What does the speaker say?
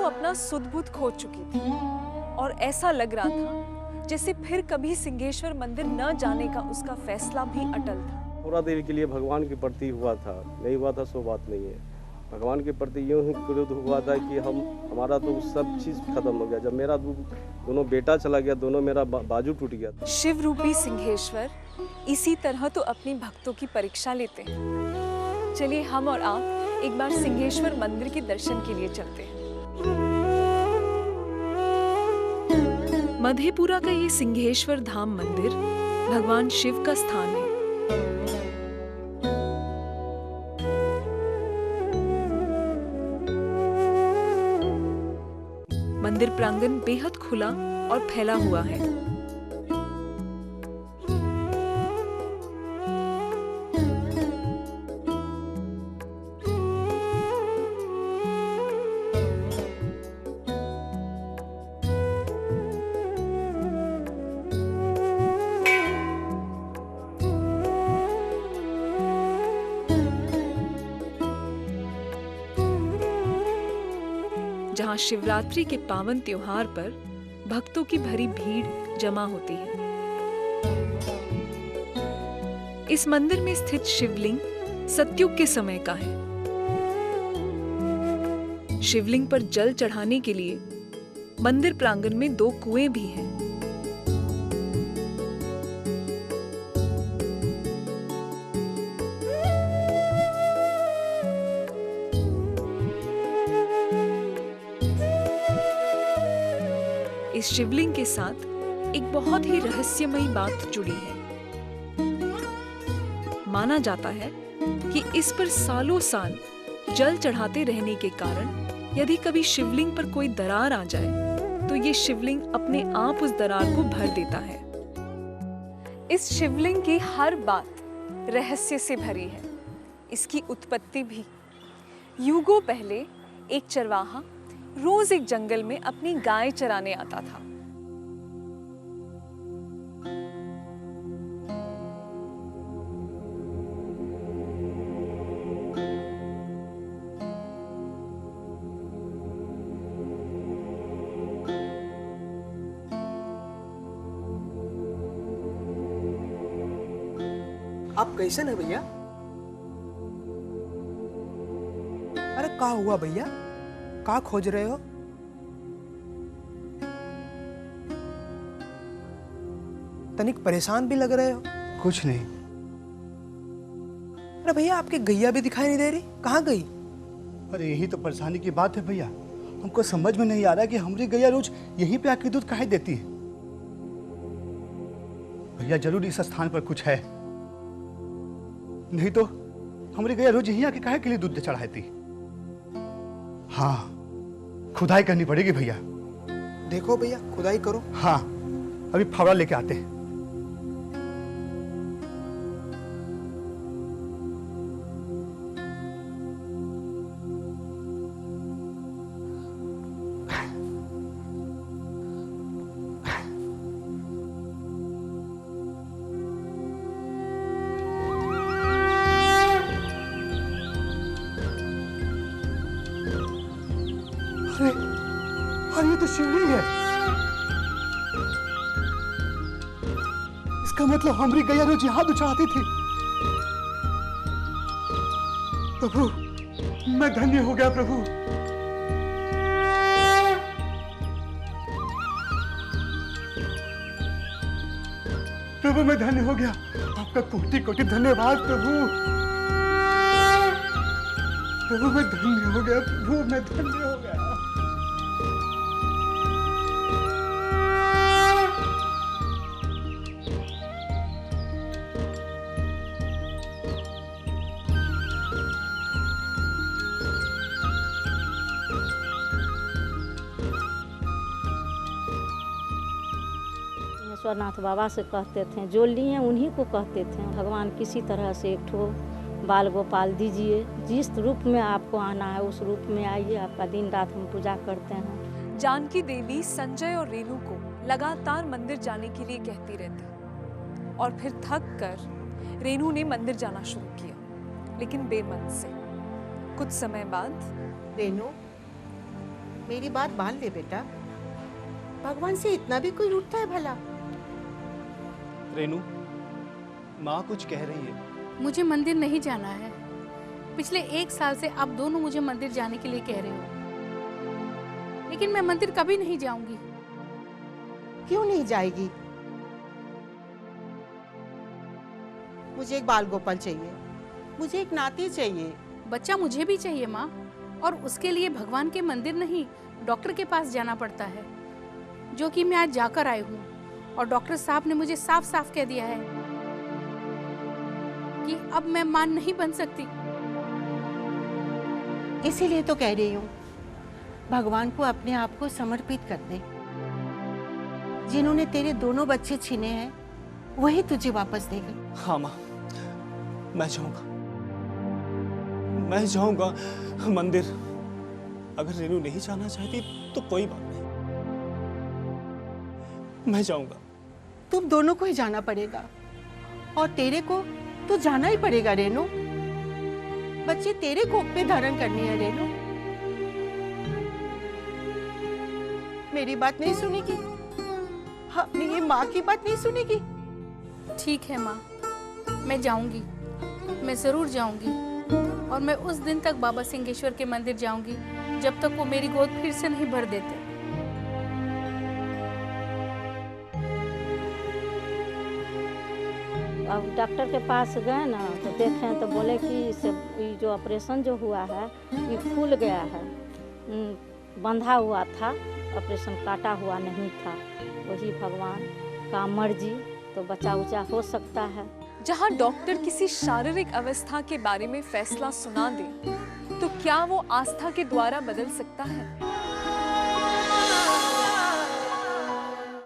अपना सुध-बुध खो चुकी थी और ऐसा लग रहा था जैसे फिर कभी सिंहेश्वर मंदिर न जाने का उसका फैसला भी अटल था। थोड़ा देर के लिए भगवान के प्रति हुआ था, नहीं हुआ था सो बात नहीं है। भगवान के प्रति यूँ ही क्रोध हुआ था कि हमारा तो सब चीज़ खत्म हो गया। जब मेरा दोनों बेटा चला गया, दोनों मेरा बाजू टूट गया। शिव रूपी सिंहेश्वर इसी तरह तो अपनी भक्तों की परीक्षा लेते हैं। चलिए हम और आप एक बार सिंहेश्वर मंदिर के दर्शन के लिए चलते हैं। मधेपुरा का ये सिंहेश्वर धाम मंदिर भगवान शिव का स्थान है। मंदिर प्रांगण बेहद खुला और फैला हुआ है। जहां शिवरात्रि के पावन त्योहार पर भक्तों की भरी भीड़ जमा होती है। इस मंदिर में स्थित शिवलिंग सतयुग के समय का है। शिवलिंग पर जल चढ़ाने के लिए मंदिर प्रांगण में 2 कुएं भी हैं। इस शिवलिंग के साथ एक बहुत ही रहस्यमयी बात जुड़ी है। माना जाता है कि इस पर सालों साल जल चढ़ाते रहने के कारण यदि कभी शिवलिंग पर कोई दरार आ जाए तो ये शिवलिंग अपने आप उस दरार को भर देता है। इस शिवलिंग की हर बात रहस्य से भरी है। इसकी उत्पत्ति भी युगों पहले एक चरवाहा रोज एक जंगल में अपनी गाय चराने आता था। आप कैसन है भैया? अरे का हुआ भैया? का खोज रहे हो? तनिक परेशान भी लग रहे हो। कुछ नहीं। अरे भैया आपकी गैया भी दिखाई नहीं दे रही, कहाँ गई? अरे यही तो परेशानी की बात है भैया। हमको समझ में नहीं आ रहा कि हमारी गैया रोज यहीं पे आके दूध काहे देती है। भैया जरूर इस स्थान पर कुछ है, नहीं तो हमारी गैया रोज यहीं आके काहे के लिए दूध चढ़ाती। हाँ, खुदाई करनी पड़ेगी भैया। देखो भैया खुदाई करो। हाँ, अभी फावड़ा लेके आते हैं। अरे ये तो शिवलिंग है। इसका मतलब हमारी गैया रोज यहाँ दूध चढ़ाती थी। प्रभु मैं धन्य हो गया प्रभु। प्रभु मैं धन्य हो गया। आपका कोटि कोटि धन्यवाद प्रभु। प्रभु मैं धन्य हो गया। प्रभु मैं धन्य हो गया। सिंहेश्वरनाथ बाबा से कहते थे, जो लिए उन्हीं को कहते थे, भगवान किसी तरह से एक ठो बाल गोपाल दीजिए। जिस रूप में आपको आना है उस रूप में आइए। आपका दिन रात हम पूजा करते हैं। जानकी देवी संजय और रेणु को लगातार मंदिर जाने के लिए कहती रहती और फिर थक कर रेणु ने मंदिर जाना शुरू किया, लेकिन बेमन से। कुछ समय बाद रेणु, मेरी बात मान ले बेटा, भगवान से इतना भी कोई रूठता है भला? रेनू, माँ कुछ कह रही है। मुझे मंदिर नहीं जाना है। पिछले 1 साल से आप दोनों मुझे मंदिर जाने के लिए कह रहे हो, लेकिन मैं मंदिर कभी नहीं जाऊंगी। क्यों नहीं जाएगी? मुझे एक बाल गोपाल चाहिए, मुझे एक नाती चाहिए। बच्चा मुझे भी चाहिए माँ, और उसके लिए भगवान के मंदिर नहीं, डॉक्टर के पास जाना पड़ता है, जो कि मैं आज जाकर आई हूँ। और डॉक्टर साहब ने मुझे साफ साफ कह दिया है कि अब मैं मां नहीं बन सकती। इसीलिए तो कह रही हूँ, भगवान को अपने आप को समर्पित कर दे। जिन्होंने तेरे दोनों बच्चे छीने हैं, वही तुझे वापस देंगे। हाँ माँ, मैं जाऊंगा मंदिर। अगर रेनू नहीं जाना चाहती तो कोई बात नहीं, मैं जाऊंगा। तुम दोनों को ही जाना पड़ेगा, और तेरे को तो जाना ही पड़ेगा रेनू। बच्चे तेरे कोख पे धारण करनी है रेनू। मेरी बात नहीं सुनेगी? अपनी ये माँ की बात नहीं सुनेगी? ठीक है माँ, मैं जाऊंगी, मैं जरूर जाऊंगी। और मैं उस दिन तक बाबा सिंहेश्वर के मंदिर जाऊंगी जब तक वो मेरी गोद फिर से नहीं भर देते। अब डॉक्टर के पास गए ना तो देखें तो बोले कि ये जो ऑपरेशन जो हुआ है ये फूल गया है, बंधा हुआ था, ऑपरेशन काटा हुआ नहीं था। वही भगवान का मर्जी, तो बचा उचा हो सकता है। जहाँ डॉक्टर किसी शारीरिक अवस्था के बारे में फैसला सुना दे, तो क्या वो आस्था के द्वारा बदल सकता है?